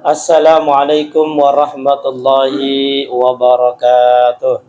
Assalamualaikum warahmatullahi wabarakatuh.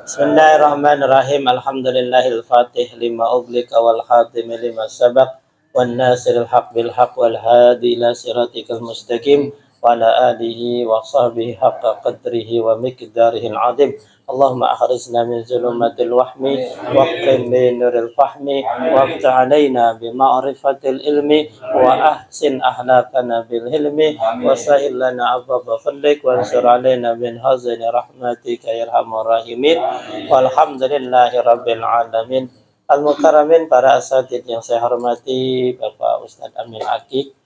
Bismillahirrahmanirrahim. Alhamdulillahil fatih lima uglika wal khatim lima sabaq wan nasiril haq bil haq wal hadi ila siratikal mustaqim wa ala alihi wa sahbihi haqqa qadrihi wa miqdarihil azim. Allahumma akhrijna min zulumatil wahmi waqtim min nuril fahmi waqta alaina bi ma'rifatil ilmi wa ahsin ahlakana bil hilmi wa sahil lana abwaba fadlik wa ansur alaina min hazini rahmatika ya arhamar rahimin. Walhamdulillahi rabbil alamin. Al-Mukarramin, para asatidz yang saya hormati, Bapak Ustadz Amin Akik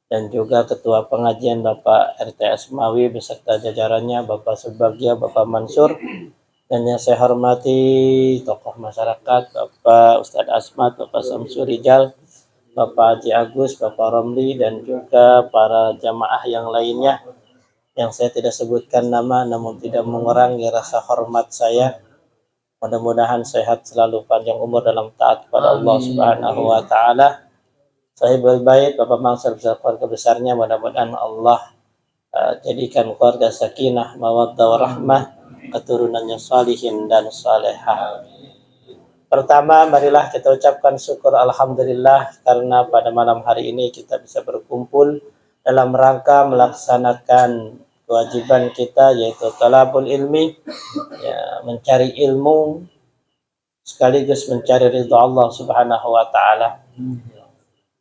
dan juga Ketua Pengajian Bapak RT Asmawi beserta jajarannya, Bapak Subagya, Bapak Mansur, dan yang saya hormati tokoh masyarakat, Bapak Ustadz Asmat, Bapak Samsur Rijal, Bapak Haji Agus, Bapak Romli, dan juga para jamaah yang lainnya yang saya tidak sebutkan nama namun tidak mengurangi rasa hormat saya. Mudah-mudahan sehat selalu, panjang umur dalam taat kepada Allah Subhanahu wa taala. Sahibul bait, Bapak Mansur beserta keluarga besarnya, mudah-mudahan Allah jadikan keluarga sakinah, mawaddah warahmah, keturunannya salihin dan salehah. Pertama, marilah kita ucapkan syukur alhamdulillah karena pada malam hari ini kita bisa berkumpul dalam rangka melaksanakan kewajiban kita, yaitu talabul ilmi, ya, mencari ilmu sekaligus mencari ridha Allah Subhanahu wa taala.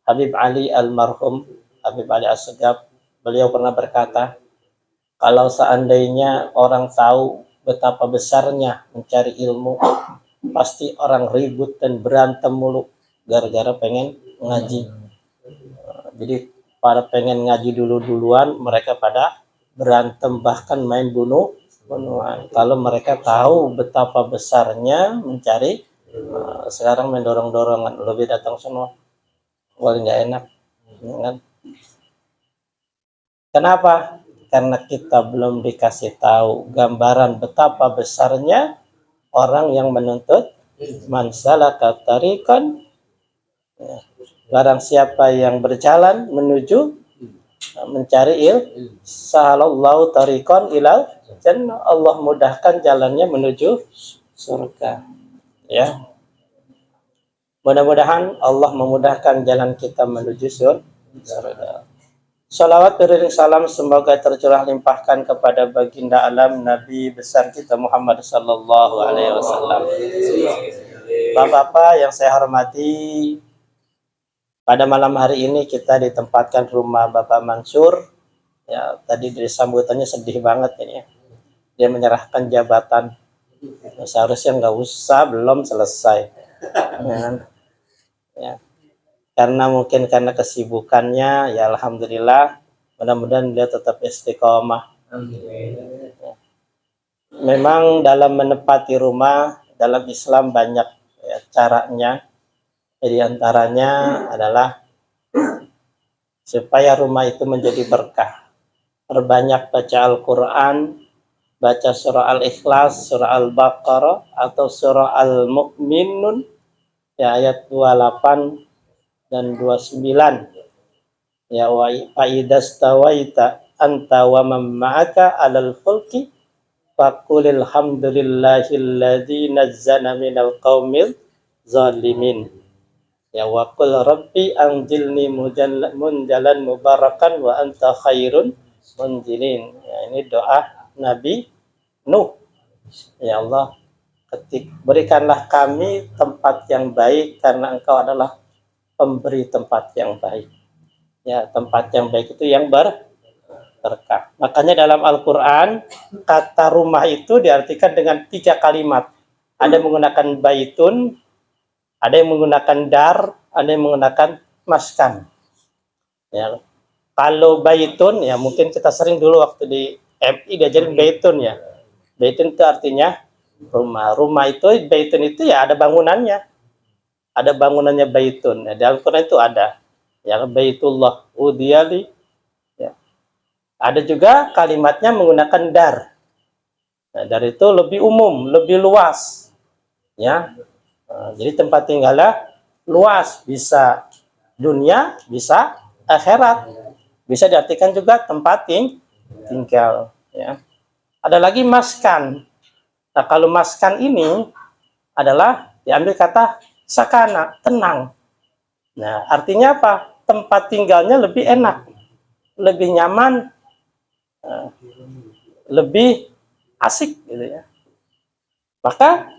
Habib Ali almarhum, Habib Ali Assegaf, beliau pernah berkata, kalau seandainya orang tahu betapa besarnya mencari ilmu, pasti orang ribut dan berantem mulu gara-gara pengen ngaji. Jadi para pengen ngaji duluan, mereka pada berantem, bahkan main bunuhan. Kalau mereka tahu betapa besarnya mencari, sekarang main dorong-dorongan, lebih datang semua, wah nggak enak, kan? Kenapa? Karena kita belum dikasih tahu gambaran betapa besarnya orang yang menuntut. Man salaka tariqan, barang siapa yang berjalan menuju mencari sahalallahu tariqan ilal jannah, Allah mudahkan jalannya menuju surga. Ya, mudah-mudahan Allah memudahkan jalan kita menuju surga. Salawat beriring salam semoga tercurah limpahkan kepada baginda alam Nabi besar kita Muhammad sallallahu alaihi wasallam. Bapak-bapak yang saya hormati, pada malam hari ini kita ditempatkan rumah Bapak Mansur. Ya, tadi dari sambutannya sedih banget ini. Dia menyerahkan jabatan. Ya, seharusnya nggak usah, belum selesai. Ya. Karena mungkin karena kesibukannya, ya alhamdulillah. Mudah-mudahan dia tetap istiqomah. Ya. Memang dalam menempati rumah dalam Islam banyak ya, caranya. Di antaranya adalah supaya rumah itu menjadi berkah. Perbanyak baca Al-Quran, baca surah Al-Ikhlas, surah Al-Baqarah, atau surah Al-Mu'minun, ya, ayat 28 dan 29. Ya, wa faidastawaita anta wa man ma'aka 'alal fulki faqulil hamdulillahilladzi nazzana minal qaumil zalimin. Ya, wa qul rabbi anzilni munjalan mubarakan wa anta khairun munjilin. Ya, ini doa Nabi Nuh. Ya Allah, berikanlah kami tempat yang baik karena engkau adalah pemberi tempat yang baik. Ya, tempat yang baik itu yang berkah. Makanya dalam Al-Quran kata rumah itu diartikan dengan 3 kalimat. Ada yang menggunakan baitun, ada yang menggunakan dar, ada yang menggunakan maskan. Ya, kalau baitun, ya mungkin kita sering dulu waktu di MI diajarin baitun ya. Baitun itu artinya rumah. Rumah itu, baitun itu ya ada bangunannya. Ada bangunannya baitun. Ya, di Al-Quran itu ada. Ya, baitullah udiyali. Ya. Ada juga kalimatnya menggunakan dar. Nah, dar itu lebih umum, lebih luas. Ya. Jadi tempat tinggalnya luas, bisa dunia, bisa akhirat. Bisa diartikan juga tempat tinggal. Ya. Ada lagi maskan. Nah, kalau maskan ini adalah diambil kata sakana, tenang. Nah, artinya apa? Tempat tinggalnya lebih enak, lebih nyaman, lebih asik gitu ya. Maka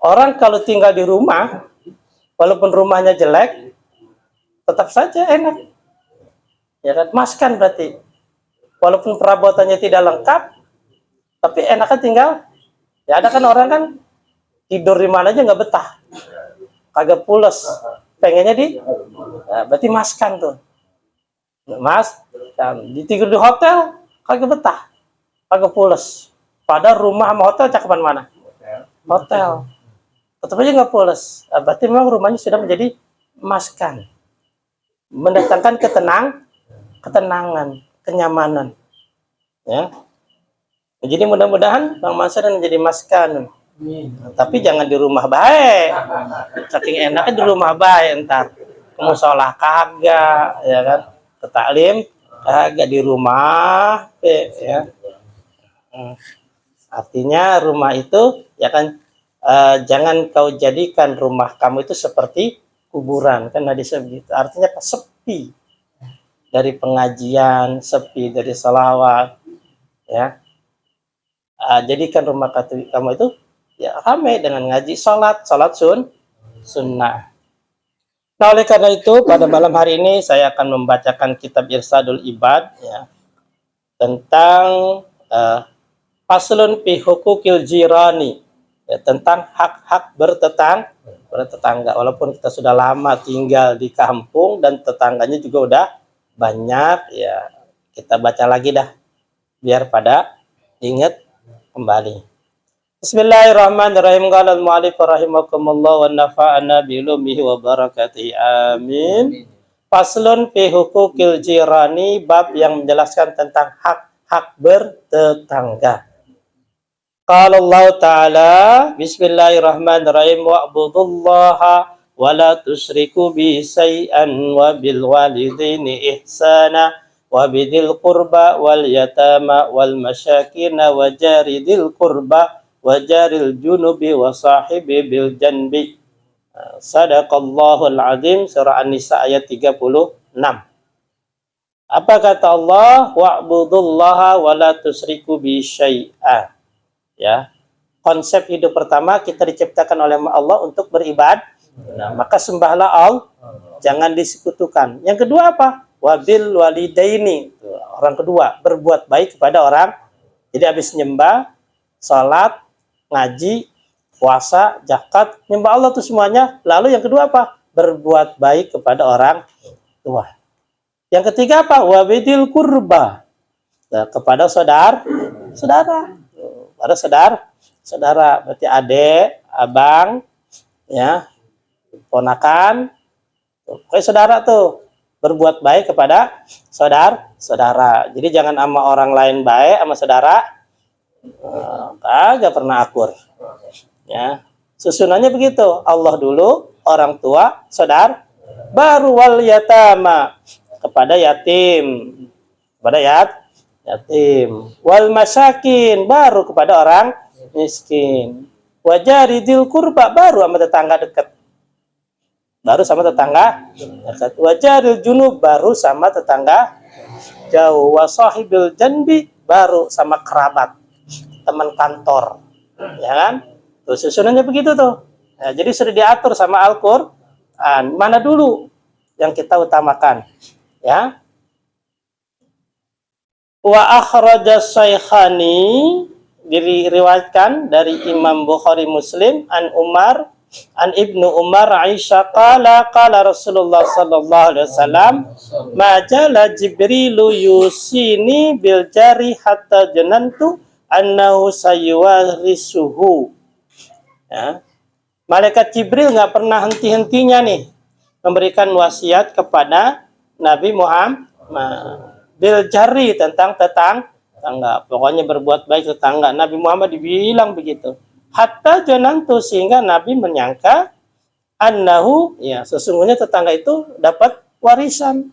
orang kalau tinggal di rumah, walaupun rumahnya jelek, tetap saja enak. Ya kan, maskan berarti. Walaupun perabotannya tidak lengkap, tapi enaknya tinggal. Ya ada kan orang kan tidur di mana aja nggak betah, kagak pules, pengennya berarti maskan tuh, mas. Dan tidur di hotel kagak betah, kagak pules. Padahal rumah sama hotel cakupan mana? Hotel. Tetap aja nggak pules. Berarti memang rumahnya sudah menjadi maskan, mendatangkan ketenangan, kenyamanan. Ya. Jadi mudah-mudahan Bang Mansur menjadi maskan. Tapi jangan di rumah baik. Saking enaknya di rumah baik ntar. Ke musola kagak, ya kan? Ke taklim kagak di rumah, ya. Artinya rumah itu ya kan jangan kau jadikan rumah kamu itu seperti kuburan, kan hadisnya begitu. Artinya sepi dari pengajian, sepi dari salawat, ya. Jadikan rumah kamu itu ya ramai dengan ngaji, salat sunnah. Nah, oleh karena itu pada malam hari ini saya akan membacakan kitab Irsadul Ibad, ya, tentang faslun fi hukukil jirani, ya, tentang hak-hak bertetangga. Walaupun kita sudah lama tinggal di kampung dan tetangganya juga udah banyak, ya kita baca lagi dah biar pada ingat kembali. Bismillahirrahmanirrahim. Qala al-mu'allif rahimakumullah wa nafa'ana bi ulumihi wa barakatihi. Amin. Faslun fi hukukil jirani, bab yang menjelaskan tentang hak-hak bertetangga. Qala Allah Ta'ala, bismillahirrahmanirrahim, wa'budullaha wa la tusyriku bi syai'an wa bil walidaini ihsana wa bidil qurba wal yatama wal masyakina wa jaridil qurba wa jaril junubi wa sahibi bil janbi. Sadaqallahul azim. Surah An-Nisa ayat 36. Apa kata Allah? Wa'budullaha wa la tusyriku bi syai'a. Ya. Konsep hidup pertama, kita diciptakan oleh Allah untuk beribadah. Nah, maka sembahlah Allah, jangan disekutukan. Yang kedua apa? Wabil walidaini, orang kedua, berbuat baik kepada orang. Jadi habis nyembah, sholat, ngaji, puasa, zakat, nyembah Allah itu semuanya. Lalu yang kedua apa? Berbuat baik kepada orang tua. Yang ketiga apa? Wabidil kurba, nah, kepada saudara. Pada saudara, berarti adik, abang, ya, ponakan, pokoknya saudara tuh. Berbuat baik kepada saudara. Jadi jangan sama orang lain baik, sama saudara kagak pernah akur. Ya, susunannya begitu. Allah dulu, orang tua, saudara, baru wal yatama, kepada yatim, yatim. Wal masyakin, baru kepada orang miskin. Wajaridil kurba, baru sama tetangga dekat. Baru sama tetangga dekat. Wajaril junub, baru sama tetangga jauh. Wasahibil janbi, baru sama kerabat, teman kantor, ya kan? Tuh susunannya begitu tuh. Ya, jadi sudah diatur sama Al-Qur'an. Mana dulu yang kita utamakan, ya? Wa akhrajas Saikhani, diriwayatkan dari Imam Bukhari Muslim an Umar an Ibnu Umar Aisyah qala Rasulullah sallallahu alaihi wasallam majala Jibrilu yusini bil jari hatta janantu annahu sayuwarisuhu. Ya. Malaikat Jibril nggak pernah henti-hentinya nih memberikan wasiat kepada Nabi Muhammad bil jari, tentang tetangga. Pokoknya berbuat baik tetangga. Nabi Muhammad dibilang begitu. Hatta janantu, sehingga Nabi menyangka annahu, ya, sesungguhnya tetangga itu dapat warisan.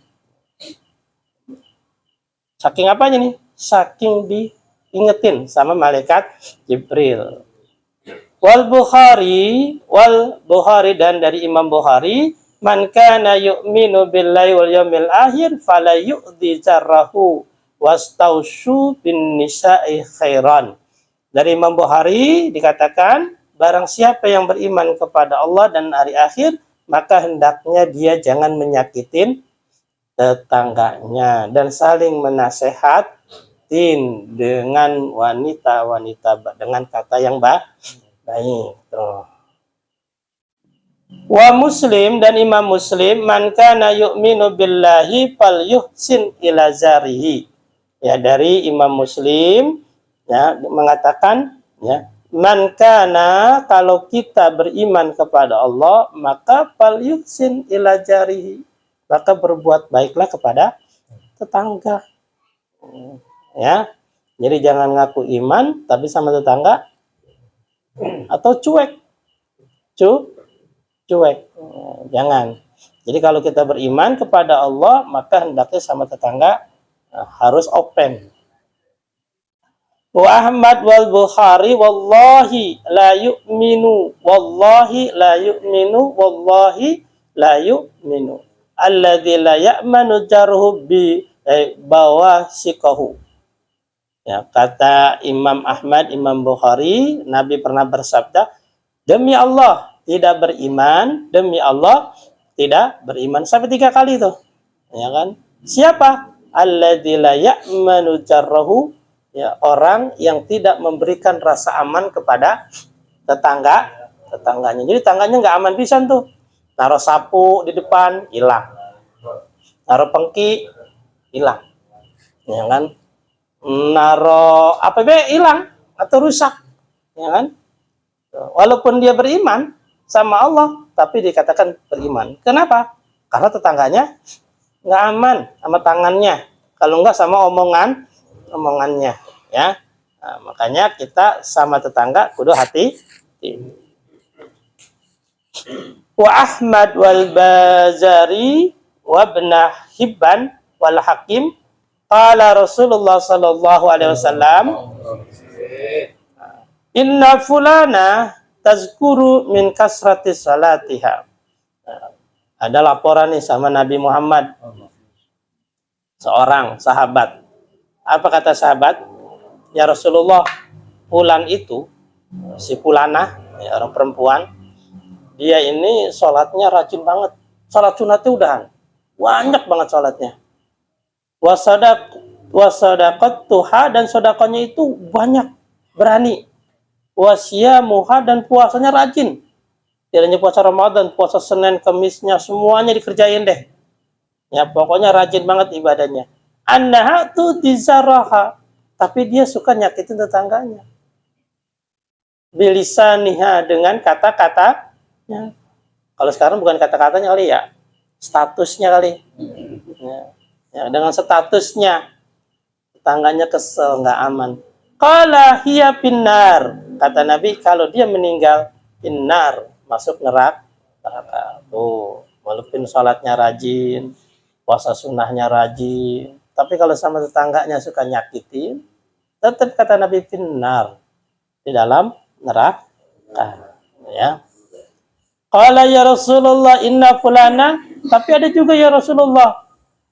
Saking apanya nih? Saking diingetin sama malaikat Jibril. Wal Bukhari dan dari Imam Bukhari, man kana yu'minu billahi wal yawmil akhir fala yu'dhi jarrahu wastausyu bin nisa'i khairan. Dari Imam Bukhari dikatakan, barang siapa yang beriman kepada Allah dan hari akhir, maka hendaknya dia jangan menyakitin tetangganya dan saling menasehatin dengan wanita-wanita dengan kata yang baik. Wa Muslim dan Imam Muslim, man kana yu'minu billahi fal yuhsin ila zarihi. Ya, dari Imam Muslim ya mengatakan ya, man kana, kalau kita beriman kepada Allah, maka fal yuhsin ila jarihi, maka berbuat baiklah kepada tetangga. Ya. Jadi jangan ngaku iman tapi sama tetangga atau cuek. Cuek. Jangan. Jadi kalau kita beriman kepada Allah, maka hendaknya sama tetangga harus open. Wa Ahmad wal Bukhari wallahi la yu'minu wallahi la yu'minu wallahi la yu'minu alladzi la ya'manu jarhu bi bawasikahu. Ya, kata Imam Ahmad, Imam Bukhari, Nabi pernah bersabda, demi Allah tidak beriman, demi Allah tidak beriman, sampai 3 kali tuh. Ya kan? Siapa? Alladzi la ya'manu jarhu, ya, orang yang tidak memberikan rasa aman kepada tetangganya. Jadi tangganya nggak aman pisan tuh. Naruh sapu di depan, hilang. Naruh pengki, hilang. Ya kan? Naruh APB, hilang atau rusak. Ya kan? Walaupun dia beriman sama Allah, tapi dikatakan beriman. Kenapa? Karena tetangganya nggak aman sama tangannya. Kalau nggak sama omongannya. Ya. Nah, makanya kita sama tetangga kudu hati. Wa Ahmad wal Bazari wa Ibn Hibban wal Hakim qala Rasulullah sallallahu alaihi wasallam, inna fulana tazkuru min kasrati salatiha. Ada laporan nih sama Nabi Muhammad, seorang sahabat. Apa kata sahabat? Ya Rasulullah, fulan itu, si fulanah, ya, orang perempuan, dia ini sholatnya rajin banget. Sholat sunatnya udahan. Banyak banget sholatnya. Wasadaqat tuha, dan sodakonya itu banyak, berani. Wasyamuha, dan puasanya rajin. Tidak hanya puasa Ramadan, puasa Senin, Kemisnya, semuanya dikerjain deh. Ya, pokoknya rajin banget ibadahnya. Annaha tu dizaraha, tapi dia suka nyakitin tetangganya. Bilisaniha, dengan kata-katanya. Kalau sekarang bukan kata-katanya kali ya, statusnya kali. Ya, dengan statusnya tetangganya kesel, nggak aman. Qala hiya pinnar, kata Nabi, kalau dia meninggal pinnar, masuk neraka. Tuh, walaupun sholatnya rajin, puasa sunnahnya rajin, tapi kalau sama tetangganya suka nyakitin, tetap kata Nabi finnar, di dalam neraka. Ya. Qala ya Rasulullah inna fulana, tapi ada juga ya Rasulullah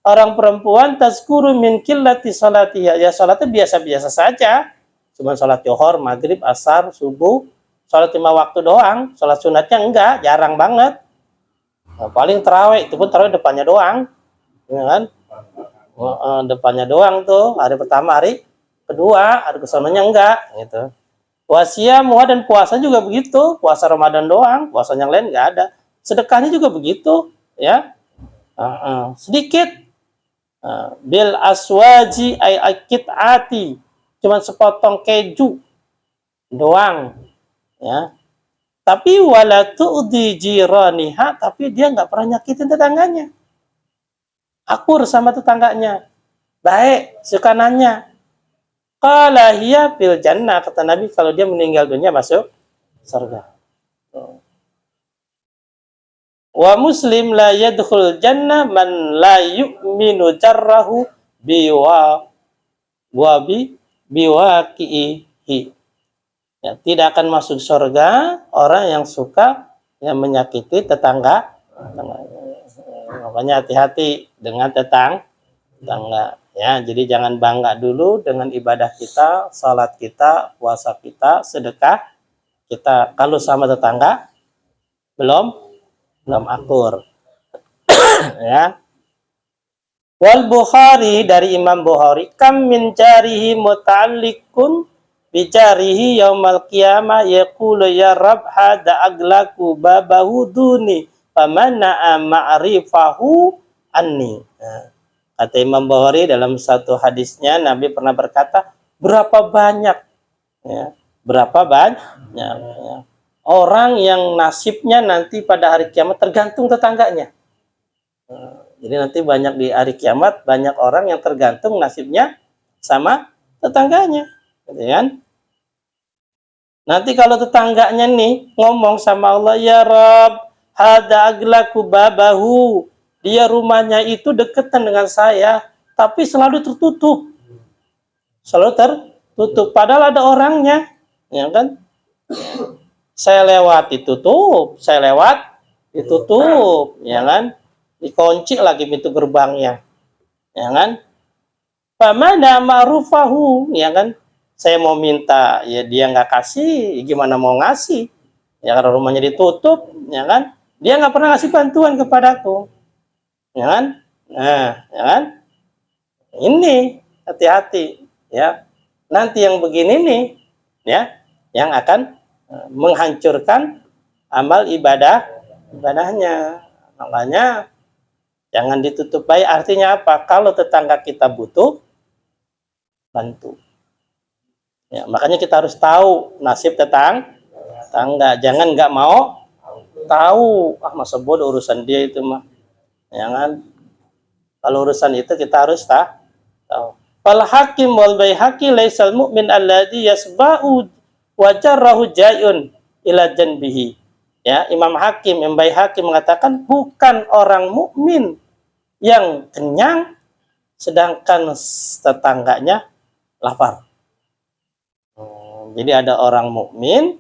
orang perempuan tazkuru min qillati salatiha, ya salatnya biasa-biasa saja, cuma salat zuhur, maghrib, asar, subuh, salat 5 waktu doang, salat sunatnya enggak, jarang banget. Nah, paling tarawih, itu pun tarawih depannya doang, ya kan? Depannya doang tuh, hari pertama, hari kedua, hari kesononya enggak, gitu. Wasyamuha, dan puasa juga begitu, puasa Ramadan doang, puasa yang lain enggak ada. Sedekahnya juga begitu, ya. Sedikit. Bil aswaji ay akitati, cuma sepotong keju doang, ya. Tapi wala tu'di jiraniha, tapi dia nggak pernah nyakitin tetangganya. Akur sama tetangganya, baik, suka nanya. Qala hiya fil jannah, kata Nabi, kalau dia meninggal dunia masuk surga. Wa Muslim la yadkhul jannah man la yu'minu jarrahu biwa biwaqihi. Ya, tidak akan masuk surga orang yang suka yang menyakiti tetangga. Makanya hati-hati dengan tetangga. Ya, jadi jangan bangga dulu dengan ibadah kita, salat kita, puasa kita, sedekah kita. Kalau sama tetangga belum akur. Ya. Wal Bukhari, dari Imam Bukhari, kam min jarihi muta'alliqun bijarihi yaumal qiyamah yaqulu ya rab hada aglaku babahu duni famana'a ma'rifahu anni. Kata Imam Bukhari dalam satu hadisnya, Nabi pernah berkata, berapa banyak orang yang nasibnya nanti pada hari kiamat tergantung tetangganya. Jadi nanti banyak di hari kiamat, banyak orang yang tergantung nasibnya sama tetangganya, gitu kan? Nanti kalau tetangganya nih ngomong sama Allah, ya Rabb, hada aglaku babahu, dia rumahnya itu deketan dengan saya, tapi selalu tertutup. Padahal ada orangnya, ya kan? Saya lewat ditutup, ya kan? Dikunci lagi pintu gerbangnya, ya kan? Pamana ma'rufahu, ya kan? Saya mau minta, ya dia nggak kasih, gimana mau ngasih? Ya karena rumahnya ditutup, ya kan? Dia nggak pernah ngasih bantuan kepadaku, ya kan? Nah, ya kan? Ini hati-hati, ya. Nanti yang begini nih, ya, yang akan menghancurkan amal ibadahnya. Makanya jangan ditutup baik. Artinya apa? Kalau tetangga kita butuh, bantu. Ya, makanya kita harus tahu nasib tetangga. Jangan nggak mau tahu, masa bodoh urusan dia itu mah. Jangan. Kalau urusan itu kita harus tahu. Fal hakim wal baihaqi laisal mu'min alladhi yasba'u wajarahu jayun ila janbihi. Ya, Imam Hakim, Imam Baihaqi mengatakan bukan orang mukmin yang kenyang sedangkan tetangganya lapar. Jadi ada orang mukmin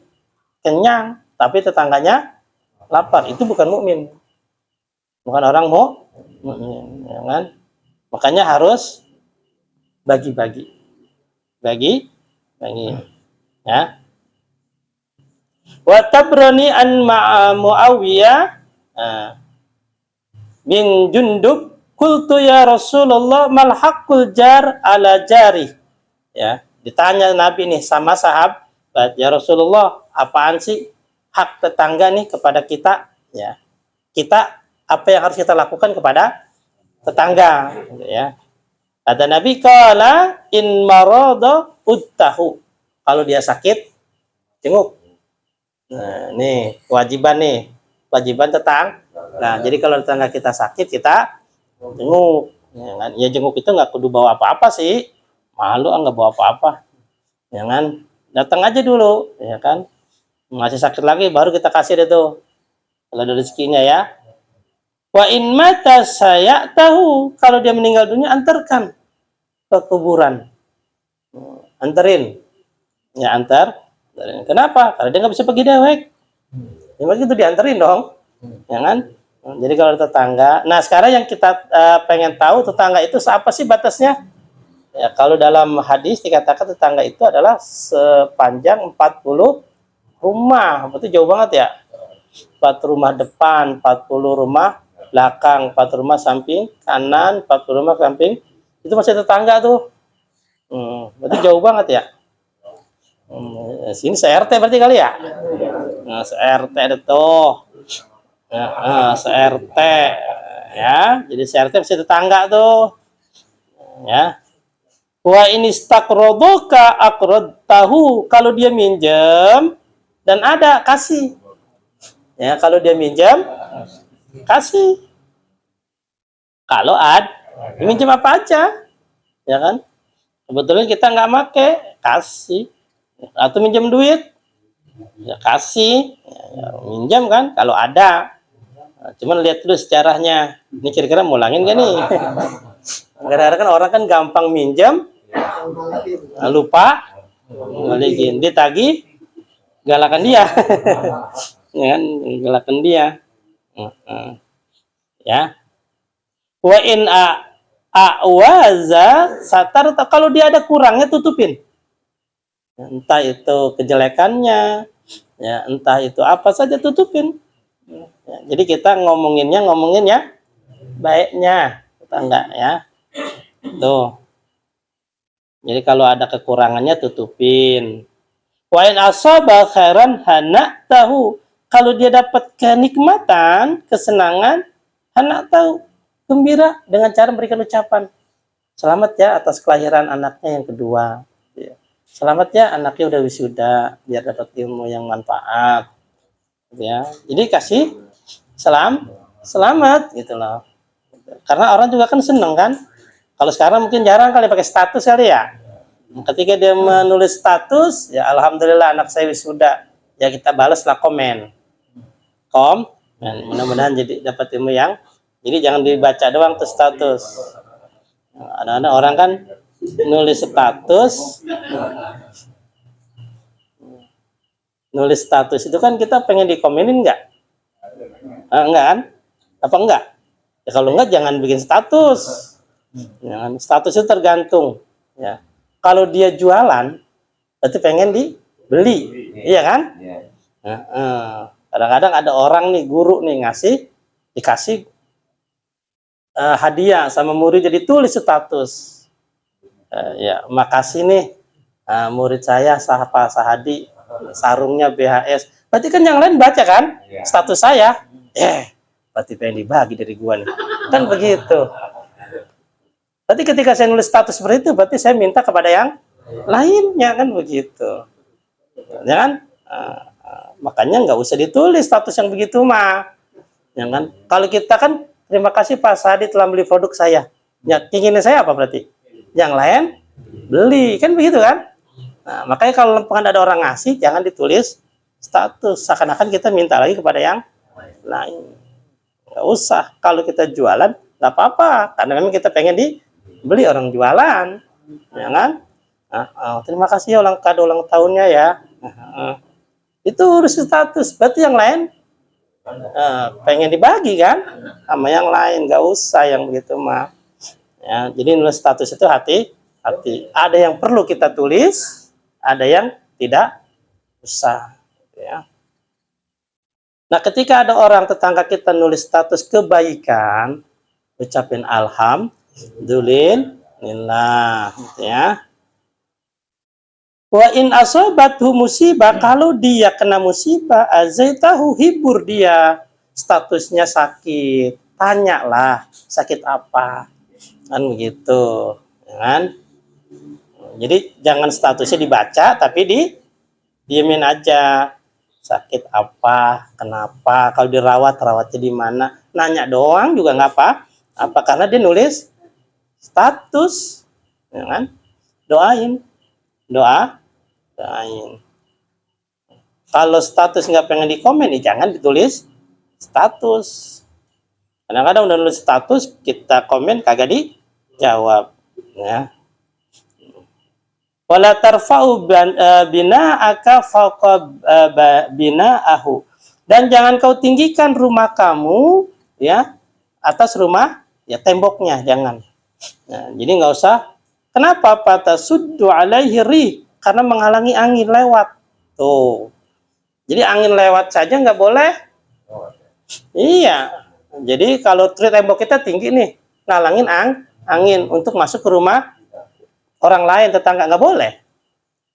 kenyang tapi tetangganya lapar, itu bukan mukmin. Bukan orang mukmin, ya kan? Makanya harus bagi-bagi. Bagi. Ya. Wa Tabrani an Muawiyah bin Jundub qultu ya Rasulullah mal haqqul jar ala jari. Ya, ditanya Nabi nih sama sahabat, ya Rasulullah, apaan sih hak tetangga nih kepada kita? Ya. Kita apa yang harus kita lakukan kepada tetangga, ya. Kata Nabi, qala in marada uttahu. Kalau dia sakit, jenguk. Nah, nih kewajiban tetangga. Nah, jadi kalau tetangga kita sakit, kita jenguk. Ya, kan? Ya jenguk itu nggak kudu bawa apa-apa sih. Malu nggak bawa apa-apa. Ya kan? Datang aja dulu, ya kan? Masih sakit lagi, baru kita kasih deh tuh. Kalau ada rezekinya ya. Wa in mata saya tahu, kalau dia meninggal dunia antarkan ke kuburan. Anterin. Ya antar. Kenapa? Karena dia nggak bisa pergi dewek. Ya begitu dianterin dong. Ya kan? Jadi kalau tetangga. Nah sekarang yang kita pengen tahu tetangga itu apa sih batasnya? Ya, kalau dalam hadis dikatakan tetangga itu adalah sepanjang 40 rumah. Berarti jauh banget ya. 4 rumah depan, 40 rumah belakang, 4 rumah samping kanan, 40 rumah samping. Itu masih tetangga tuh. Berarti jauh banget ya. Sini se-RT berarti kali ya. Nah, se-RT ada tuh. Nah, se-RT ya. Jadi se-RT masih tetangga tuh. Ya. Wa ini stakrodoka akrodtahu, kalau dia minjem dan ada kasih. Ya, kalau dia minjem kasih. Kalau ada minjem apa aja, ya kan? Kebetulan kita nggak make, kasih. Atau minjem duit, ya kasih. Ya, minjem kan, kalau ada. Cuman lihat dulu sejarahnya. Ini kira-kira mau ulangin gak nih? Kadang-kadang kan orang kan gampang minjam, lupa, balikin. Ditagih, galakan dia. Ya kan, galakan dia. Ya. Wa in a'waza satar, kalau dia ada kurangnya tutupin. Entah itu kejelekannya, ya entah itu apa saja tutupin. Ya, jadi kita ngomongin ya baiknya, kita enggak ya. Tuh. Jadi kalau ada kekurangannya tutupin. Wa in asaba khairan hana tahu. Kalau dia dapat kenikmatan, kesenangan, hana tahu, gembira dengan cara memberikan ucapan. Selamat ya atas kelahiran anaknya yang kedua. Selamat ya anaknya udah wisuda, biar dapat ilmu yang manfaat. Ya, jadi kasih selamat gitu loh. Karena orang juga kan seneng kan. Kalau sekarang mungkin jarang kali pakai status kali ya. Ketika dia menulis status, ya alhamdulillah anak saya wisuda, ya kita balaslah komen. Mudah-mudahan jadi dapat ilmu yang. Jadi jangan dibaca doang tuh status. Ada orang kan nulis status itu kan kita pengen dikomenin nggak? Enggak kan? Apa enggak? Ya, kalau enggak jangan bikin status. Jangan, status itu tergantung. Ya. Kalau dia jualan, berarti pengen dibeli, iya kan? Kadang-kadang ada orang nih, guru nih dikasih hadiah sama murid, jadi tulis status. Ya, makasih nih murid saya Pak Sahadi, sarungnya BHS. Berarti kan yang lain baca kan status saya, berarti pengen dibagi dari gua nih, kan begitu. Berarti ketika saya nulis status seperti itu, berarti saya minta kepada yang lainnya, kan begitu. Ya kan? Makanya nggak usah ditulis status yang begitu mah. Ya kan? Kalau kita kan terima kasih Pak Sahadi telah beli produk saya. Ya, inginnya saya apa berarti? Yang lain beli, kan begitu kan? Nah, makanya kalau ada orang ngasih, jangan ditulis status, seakan-akan kita minta lagi kepada yang lain. Nggak usah. Kalau kita jualan, nggak apa-apa, karena memang kita pengen dibeli orang jualan, ya kan? Terima kasih ya kado ulang tahunnya ya. Itu urus status. Berarti yang lain pengen dibagi kan sama yang lain, nggak usah yang begitu mah. Ya, jadi nulis status itu hati-hati. Ada yang perlu kita tulis, ada yang tidak usah. Ya. Nah, ketika ada orang tetangga kita nulis status kebaikan, ucapin alhamdulillah, ya. Wa in asobathu musibah, kalau dia kena musibah, azaitahu, hibur dia, statusnya sakit, tanyalah sakit apa. Kan begitu, kan? Jadi jangan statusnya dibaca, tapi diemin aja. Sakit apa, kenapa, kalau rawatnya di mana, nanya doang juga nggak apa, karena dia nulis status, ya kan? Doain. Kalau status nggak pengen dikomen, ya jangan ditulis status. Kadang-kadang udah nulis status, kita komen kagak dijawab, ya. Wala tarfa'u bina'aka fawqa bina'ahu. Dan jangan kau tinggikan rumah kamu, ya, atas rumah, ya, temboknya, jangan. Nah, jadi nggak usah. Kenapa? Fatasuddu alaihi rih, karena menghalangi angin lewat. Tuh. Jadi angin lewat saja nggak boleh. Iya. Jadi kalau tembok kita tinggi nih, ngalangin angin untuk masuk ke rumah orang lain, tetangga, nggak boleh.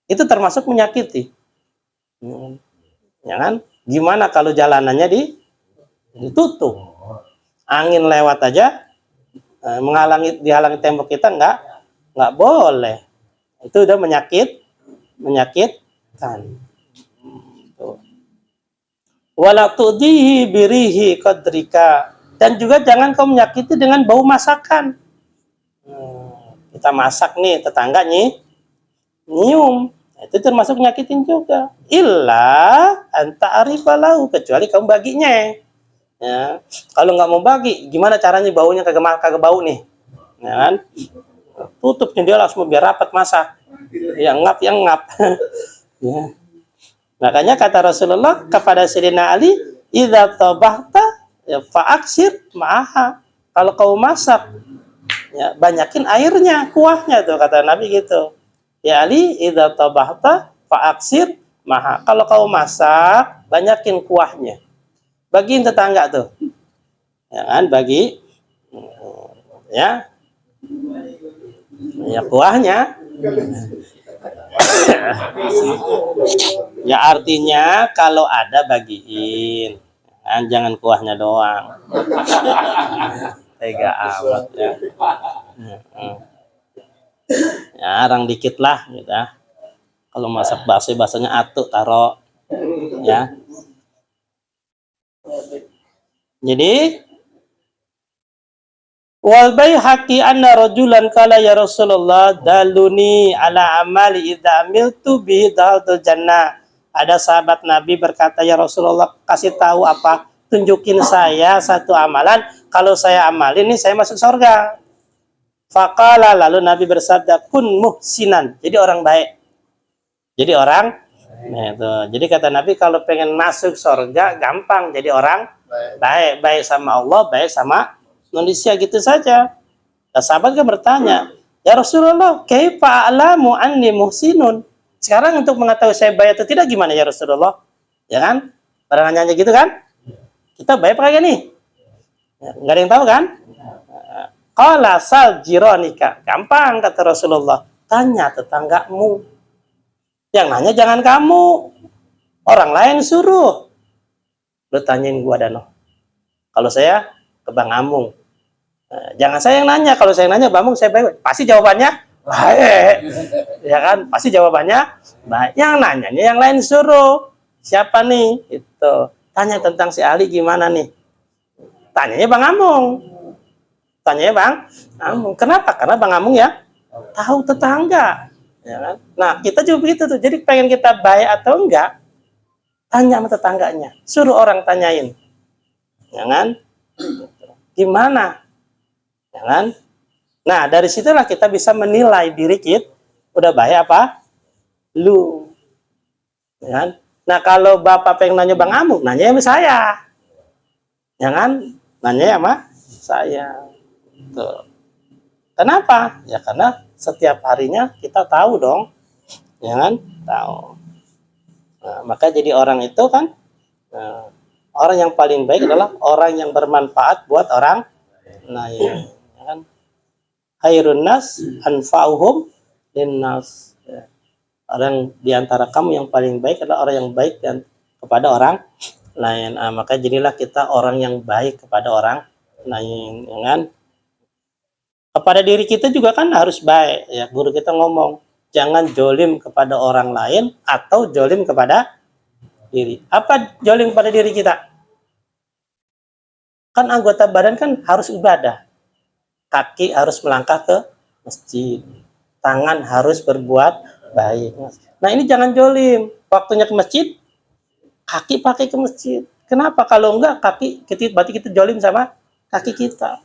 Itu termasuk menyakiti. Ya kan? Gimana kalau jalanannya ditutup? Angin lewat aja, dihalangi tembok kita, nggak boleh. Itu udah menyakitkan. Wala tudihi birihi qadrika, dan juga jangan kau menyakiti dengan bau masakan. Kita masak nih, tetangga nyium, itu termasuk nyakitin juga. Illa anta arifalahu, kecuali kamu baginya. Ya, kalau nggak mau bagi, gimana caranya baunya kagak bau nih? Ya kan? Tutup jendela semua biar rapat masak. Yang ngap. Ya. Makanya kata Rasulullah kepada Sayyidina Ali, "Idza tabahta ya fa'aksir ma'aha." Kalau kau masak, ya banyakin airnya, kuahnya tuh kata Nabi gitu. Ya Ali, idza tabahta fa'aksir ma'aha. Kalau kau masak, banyakin kuahnya. Bagiin tetangga tuh. Ya kan, bagi ya. Ya kuahnya. Ya artinya kalau ada bagiin, kan jangan kuahnya doang. Tega amat ya. Ya orang dikit lah gitu. Kalau masak bakso bahasanya atuk taro ya. Jadi wal Baihaqi anna rajulan qala ya Rasulullah daluni ala amali idza amiltu bihi daltul jannah. Ada sahabat Nabi berkata, ya Rasulullah kasih tahu apa? Tunjukin saya satu amalan, kalau saya amalin ini saya masuk surga. Faqala, lalu Nabi bersabda, kun muhsinan. Jadi orang baik. Jadi orang jadi kata Nabi kalau pengen masuk surga gampang jadi orang baik, baik sama Allah, baik sama manusia, gitu saja. Nah, sahabat kan bertanya, ya Rasulullah, kaifa a'lamu anni muhsinun? Sekarang untuk mengetahui saya baik atau tidak gimana ya Rasulullah? Ya kan? Pada nanya gitu kan? Kita baik apa kagak nih? Ya, nggak ada yang tahu kan? Qala sal jironika. Gampang kata Rasulullah. Tanya tetanggamu. Yang nanya jangan kamu. Orang lain suruh. Lu tanyain gua Dano. Kalau saya ke Bang Amung. Jangan saya yang nanya. Kalau saya yang nanya, Bang Amung saya baik. Pasti jawabannya baik. Ya kan? Pasti jawabannya baik. Yang nanyanya yang lain suruh. Siapa nih? Itu. Tanya tentang si Ali gimana nih? Tanyanya Bang Amung. Tanyanya Bang Amung. Kenapa? Karena Bang Amung ya tahu tetangga. Ya kan? Nah, kita juga begitu tuh. Jadi pengen kita baik atau enggak, tanya sama tetangganya. Suruh orang tanyain. Ya kan? Gimana? Ya kan? Nah, dari situlah kita bisa menilai diri kita udah baik apa? Lu. Ya kan? Nah, kalau Bapak pengen nanya Bang Amung, nanya sama saya. Ya kan? Nanya sama saya. Tuh. Kenapa? Ya karena setiap harinya kita tahu dong. Ya kan? Tahu. Nah, maka jadi orang itu kan orang yang paling baik adalah orang yang bermanfaat buat orang lain. Ya kan? Khairun nas anfa'uhum linnas. Ya. Orang di antara kamu yang paling baik adalah orang yang baik dan kepada orang lain. Nah, maka jadilah kita orang yang baik kepada orang lain, ya kan? Kepada diri kita juga kan harus baik. Ya, guru kita ngomong, jangan jolim kepada orang lain atau jolim kepada diri. Apa jolim pada diri kita? Kan anggota badan kan harus ibadah. Kaki harus melangkah ke masjid. Tangan harus berbuat baik. Nah ini jangan jolim. Waktunya ke masjid, kaki pakai ke masjid. Kenapa? Kalau enggak kaki, berarti kita jolim sama kaki kita.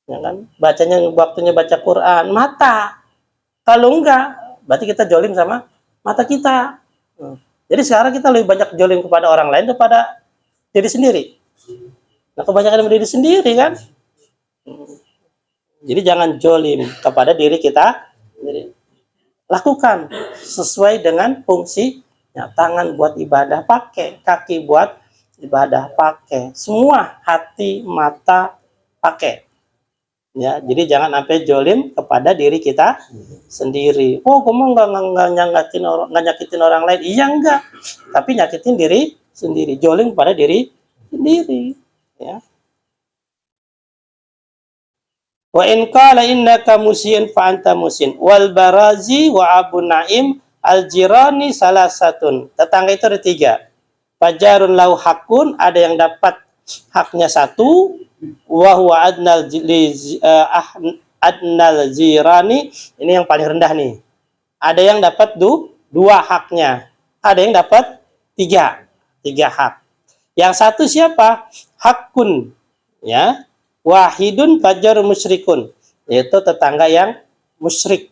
Ya kan? Bacanya waktunya baca Quran, mata. Kalau enggak, berarti kita jolim sama mata kita. Jadi sekarang kita lebih banyak jolim kepada orang lain daripada diri sendiri. Nah kebanyakan diri sendiri kan. Jadi jangan jolim kepada diri kita. Lakukan sesuai dengan fungsi. Ya, tangan buat ibadah pakai, kaki buat ibadah pakai, semua hati, mata pakai. Ya, jadi jangan sampai jolim kepada diri kita sendiri. Oh, kamu nggak nyakitin orang lain. Iya enggak, tapi nyakitin diri sendiri. Jolim pada diri sendiri. Ya. Wa in qala innaka musyin fa anta musyin. Wal Barazi wa Abu Naim al-jirani salah satun. Tetangga itu ada 3. Fajarun lau hakun, ada yang dapat haknya 1. Wa huwa adnal jirani, ini yang paling rendah nih. Ada yang dapat 2 haknya. Ada yang dapat 3 hak. Yang satu siapa? Hakun, ya. Wahidun fajar musyrikun, yaitu tetangga yang musyrik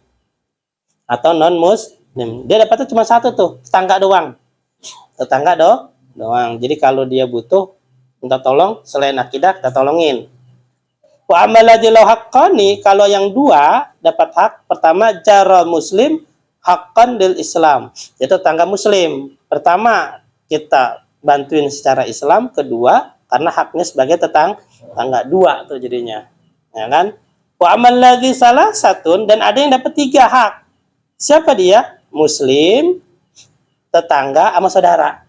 atau non muslim. Dia dapatnya cuma satu tuh, tetangga doang. Tetangga doang. Jadi kalau dia butuh minta tolong selain akidah kita tolongin. Wa amaladillahu haqqani, kalau yang dua dapat hak, pertama jara muslim haqqan lil Islam, yaitu tetangga muslim. Pertama kita bantuin secara Islam, kedua karena haknya sebagai tetangga, dua tuh jadinya. Ya kan? Wa amal lagi salah satu, dan ada yang dapat 3 hak. Siapa dia? Muslim, tetangga sama saudara.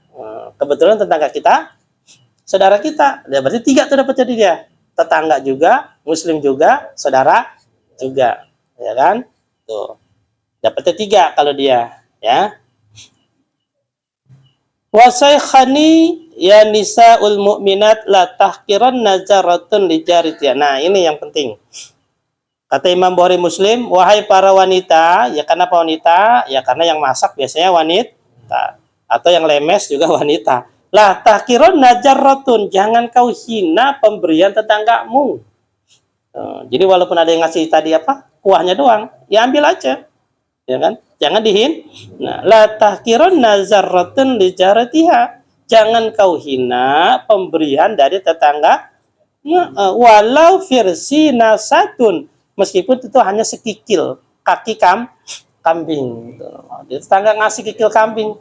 Kebetulan tetangga kita saudara kita, ya berarti 3 tuh dapat jadi dia. Tetangga juga, muslim juga, saudara juga, ya kan? Tuh. Dapatnya 3 kalau dia, ya. Wasaikhani ya nisaul mu'minat la tahkiran nazaratun li jaritya. Nah, ini yang penting. Kata Imam Bukhari Muslim, wahai para wanita, ya kenapa wanita? Ya karena yang masak biasanya wanita, atau yang lemes juga wanita. Lah tahkiran nazaratun, jangan kau hina pemberian tetanggamu. Jadi walaupun ada yang ngasih tadi apa? Kuahnya doang, ya ambil aja. Ya kan? Jangan dihin. Nah, la tahkiran nazaratun li jaratiha. Jangan kau hina pemberian dari tetangga. Walau firsi nasatun, meskipun itu hanya sekikil kaki kambing. Tetangga ngasih kikil kambing,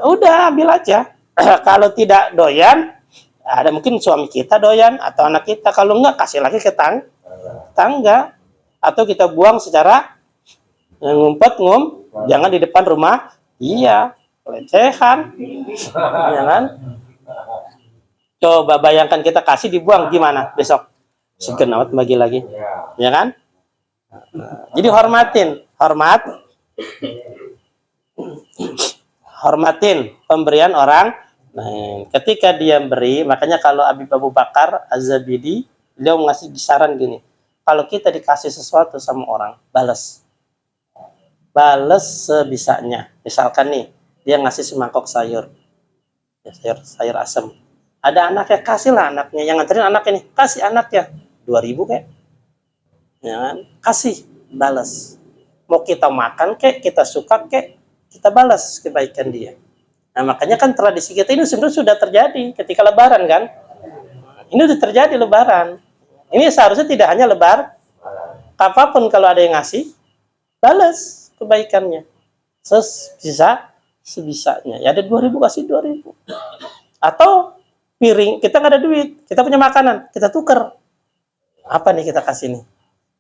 udah ambil aja. Kalau tidak doyan, ada mungkin suami kita doyan atau anak kita. Kalau enggak, kasih lagi ke tangga, atau kita buang secara ngumpet jangan di depan rumah. Iya, pelecehan, ya kan? Coba bayangkan kita kasih dibuang, gimana besok? Segan amat bagi lagi, ya kan? Jadi hormatin pemberian orang. Nah, ketika dia beri, makanya kalau Habib Abu Bakar Az-Zabidi, beliau ngasih saran gini, kalau kita dikasih sesuatu sama orang, balas sebisanya. Misalkan nih, dia ngasih semangkok sayur, ya, sayur asam. Ada anaknya, kasihlah anaknya. Yang nganterin anaknya nih, kasih anaknya 2.000 kayak, ya kan? Kasih, balas. Mau kita makan kayak, kita suka kayak, kita balas kebaikan dia. Nah, makanya kan tradisi kita ini sebenarnya sudah terjadi ketika Lebaran kan. Ini sudah terjadi Lebaran. Ini seharusnya tidak hanya Lebaran. Apapun kalau ada yang ngasih, balas kebaikannya. Sebisanya. Ya ada 2.000, kasih 2.000. Atau piring, kita nggak ada duit, kita punya makanan, kita tuker. Apa nih kita kasih nih?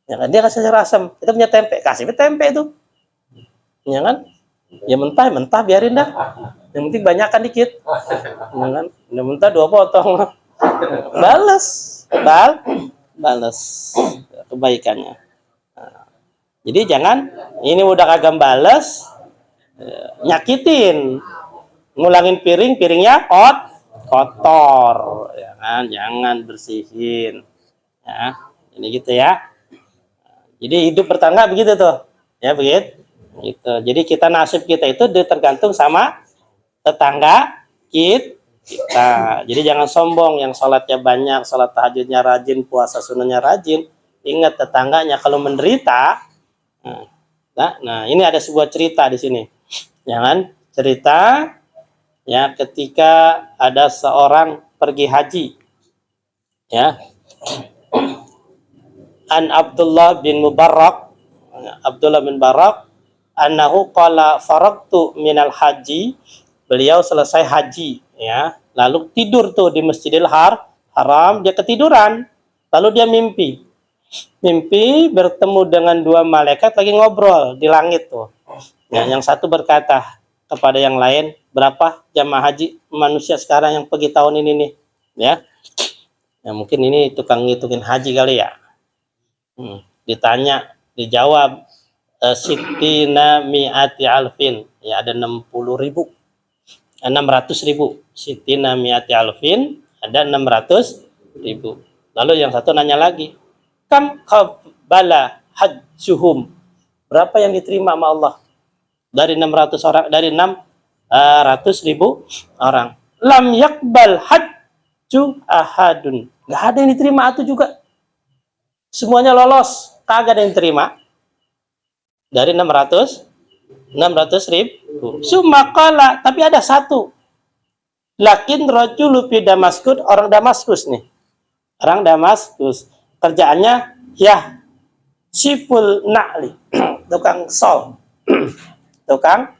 Ya kan? Dia kasih sayur asam, kita punya tempe, kasih tempe itu. Ya kan? Ya mentah biarin dah. Yang penting banyakkan dikit. Ya kan? Yang mentah 2 potong. Balas kebaikannya. Nah, jadi jangan ini udah kagak balas, nyakitin, ngulangin piringnya kotor, ya kan? Jangan bersihin. Ya, ini gitu ya. Jadi hidup bertangga begitu tuh, ya begitu. Gitu. Jadi nasib kita itu tergantung sama tetangga kita. Jadi jangan sombong, yang sholatnya banyak, sholat tahajudnya rajin, puasa sunnahnya rajin. Ingat tetangganya kalau menderita. Nah, ini ada sebuah cerita di sini. Jangan cerita ya ketika ada seorang pergi haji. Ya. An Abdullah bin Mubarak, annahu qala faraqtu minal haji, beliau selesai haji ya, lalu tidur tuh di Masjidil Haram, dia ketiduran, lalu dia mimpi bertemu dengan 2 malaikat lagi ngobrol di langit tuh ya, yang satu berkata kepada yang lain, berapa jamaah haji manusia sekarang yang pergi tahun ini nih ya, mungkin ini tukang ngitungin haji kali ya. Ditanya, dijawab sitina mi'ati alfin, ya ada 600.000. Sitina mi'ati alfin, ada 600.000. Lalu yang satu nanya lagi, kam qabala hajjuhum, berapa yang diterima sama Allah dari 600 orang, dari 600.000 orang. lam yakbal hajju ahadun. Nggak ada yang diterima itu juga. Semuanya lolos, kagak ada yang terima. Dari 600 ribu. Sumakala, tapi ada satu. Lakin rajulu fi Damaskus, orang Damaskus nih. Orang Damaskus. Kerjaannya ya siful na'li, tukang sol. Tukang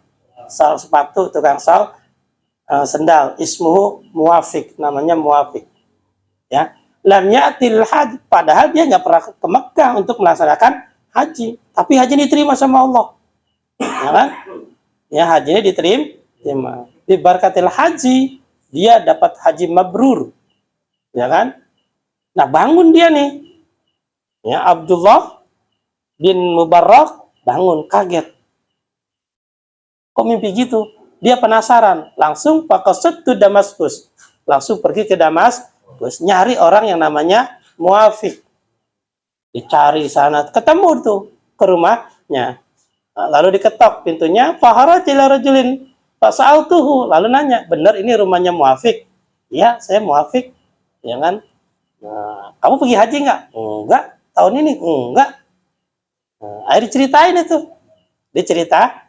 sol sepatu, tukang sol sendal. Ismuhu Muwafiq, namanya Muwafiq. Ya. Lam ya'til haji, padahal dia nggak pernah ke Mekah untuk melaksanakan haji, tapi haji diterima sama Allah. Ya kan? Ya, hajinya diterima. Di barakatil haji, dia dapat haji mabrur. Ya kan? Nah, bangun dia nih. Ya, Abdullah bin Mubarak bangun kaget. Kok mimpi gitu? Dia penasaran, langsung faqasadtu Damaskus. Langsung pergi ke Damaskus, nyari orang yang namanya Muwafiq. Dicari sana, ketemu tuh ke rumahnya. Lalu diketok pintunya, faharajil rajulin fasa'altuhu, lalu nanya, benar ini rumahnya Muwafiq? Ya, saya Muwafiq. Ya kan? Nah, kamu pergi haji nggak? Enggak. Tahun ini? Enggak. Nah, akhirnya diceritain itu. Dicerita,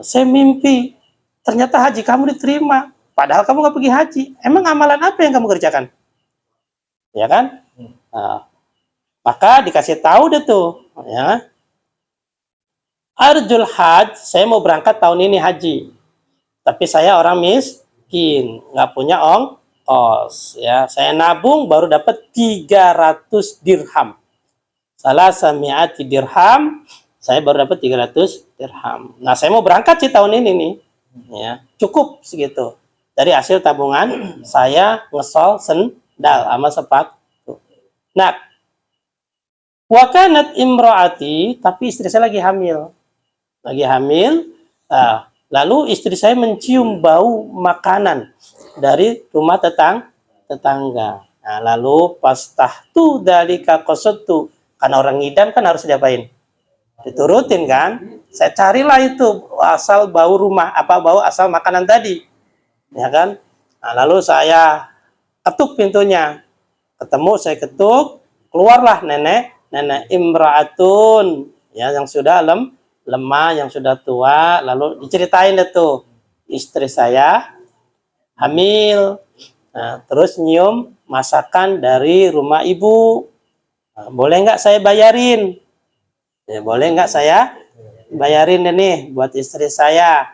saya mimpi, ternyata haji kamu diterima. Padahal kamu nggak pergi haji. Emang amalan apa yang kamu kerjakan? Ya kan? Nah, maka dikasih tahu deh tuh. Ya. Arjul haj, saya mau berangkat tahun ini haji. Tapi saya orang miskin, nggak punya ongkos. Ya, saya nabung baru dapat 300 dirham. Salah sami'ati dirham, saya baru dapat 300 dirham. Nah, saya mau berangkat sih tahun ini nih. Ya, cukup segitu. Dari hasil tabungan saya ngesol sendal sama sepatu. Nah, wakanat imraati, tapi istri saya lagi hamil. Lalu istri saya mencium bau makanan dari rumah tetangga. Nah, lalu pas tahtu dari kakosotu, karena orang ngidam kan harus diapain? Diturutin kan? Saya carilah itu asal bau rumah, bau asal makanan tadi, ya kan? Nah, lalu saya ketuk pintunya, ketemu saya ketuk, keluarlah nenek imraatun, ya yang sudah lemah, yang sudah tua. Lalu diceritain itu istri saya hamil. Nah, terus nyium masakan dari rumah ibu. Nah, boleh nggak saya bayarin? Ya, boleh nggak saya bayarin nih buat istri saya?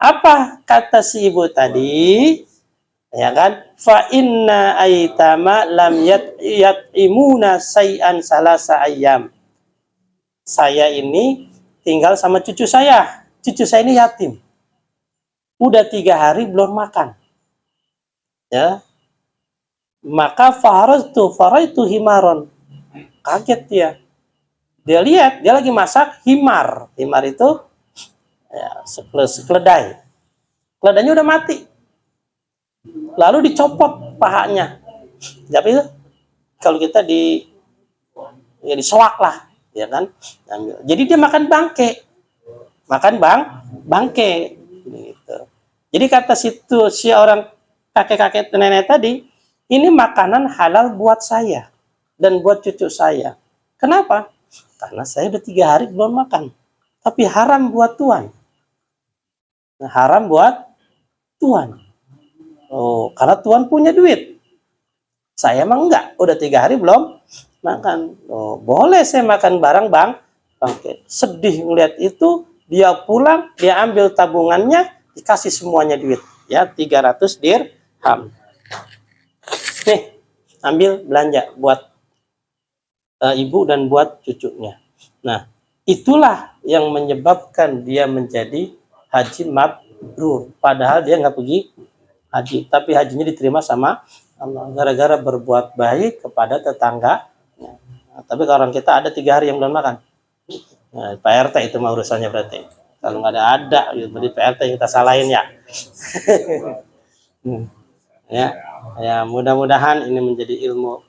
Apa kata si ibu tadi? Ya kan? Fa inna aitama lam yat'imuna say'an salasa ayyam. Saya ini tinggal sama cucu saya. Cucu saya ini yatim. Udah 3 hari belum makan. Ya. Maka faraitu himaron. Kaget dia. Dia lihat, dia lagi masak himar. Himar itu ya, sekeledai. Keledainya udah mati. Lalu dicopot pahanya. Tapi itu kalau kita disoak lah, ya kan? Jadi dia makan bangke. Bangke gitu. Jadi kata si orang kakek-kakek nenek tadi, ini makanan halal buat saya dan buat cucu saya. Kenapa? Karena saya udah 3 hari belum makan. Tapi haram buat tuan. Nah, haram buat tuan. Oh, karena tuan punya duit. Saya emang enggak, udah 3 hari belum makan. Oh, boleh saya makan barang bangke. Sedih ngeliat itu, dia pulang, dia ambil tabungannya, dikasih semuanya duit. Ya, 300 dirham. Nih, ambil belanja buat ibu dan buat cucunya. Nah, itulah yang menyebabkan dia menjadi haji mabrur. Padahal dia nggak pergi haji, tapi hajinya diterima sama Allah gara-gara berbuat baik kepada tetangga. Nah, tapi kalau orang kita ada 3 hari yang belum makan. Nah, Pak RT itu mah urusannya berarti. Kalau nggak ada, berarti Pak RT yang kita salahin ya. Ya, mudah-mudahan ini menjadi ilmu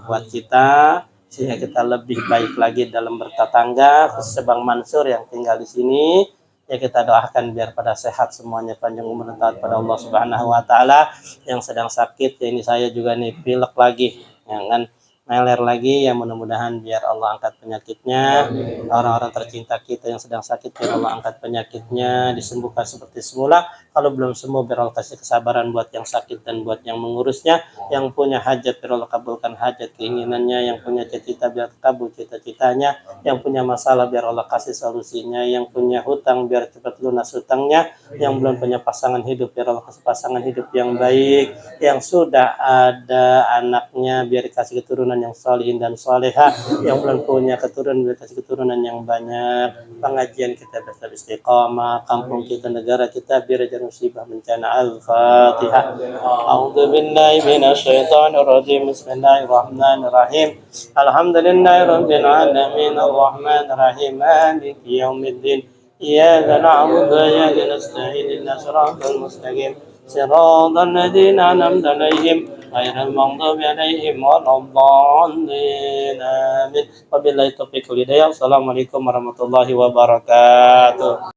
buat kita sehingga kita lebih baik lagi dalam bertetangga, khususnya Bang Mansur yang tinggal di sini. Ya kita doakan biar pada sehat semuanya, panjang umur dan taat pada Allah Subhanahu wa taala. Yang sedang sakit, ya ini saya juga nih pilek lagi, jangan meler lagi, ya mudah-mudahan biar Allah angkat penyakitnya. Orang-orang tercinta kita yang sedang sakit, biar Allah angkat penyakitnya, disembuhkan seperti semula. Kalau belum sembuh, biar Allah kasih kesabaran buat yang sakit dan buat yang mengurusnya. Yang punya hajat, biar Allah kabulkan hajat keinginannya. Yang punya cita-cita, biar kabul cita-citanya. Yang punya masalah, biar Allah kasih solusinya. Yang punya hutang, biar cepat lunas hutangnya. Yang belum punya pasangan hidup, biar Allah kasih pasangan hidup yang baik. Yang sudah ada anaknya, biar dikasih keturunan yang solihin dan soleha. Yang belum punya keturunan, biar kasih keturunan yang banyak. Pengajian kita tetap istiqamah, kampung kita, negara kita, biar jangan musibah bencana. Al-Fatihah. A'udzu billahi minasyaitonir rajim. Bismillahirrahmanirrahim. Alhamdulillahirabbil alamin arrahmanir rahim maliki yaumiddin. Iyyaka na'budu wa iyyaka nasta'in ihdinas siratal mustaqim. Siratal ladzina an'amta 'alaihim ghairil maghdubi 'alaihim waladdallin. Amin. Wabillahi taufiq wal hidayah. Assalamualaikum warahmatullahi wabarakatuh.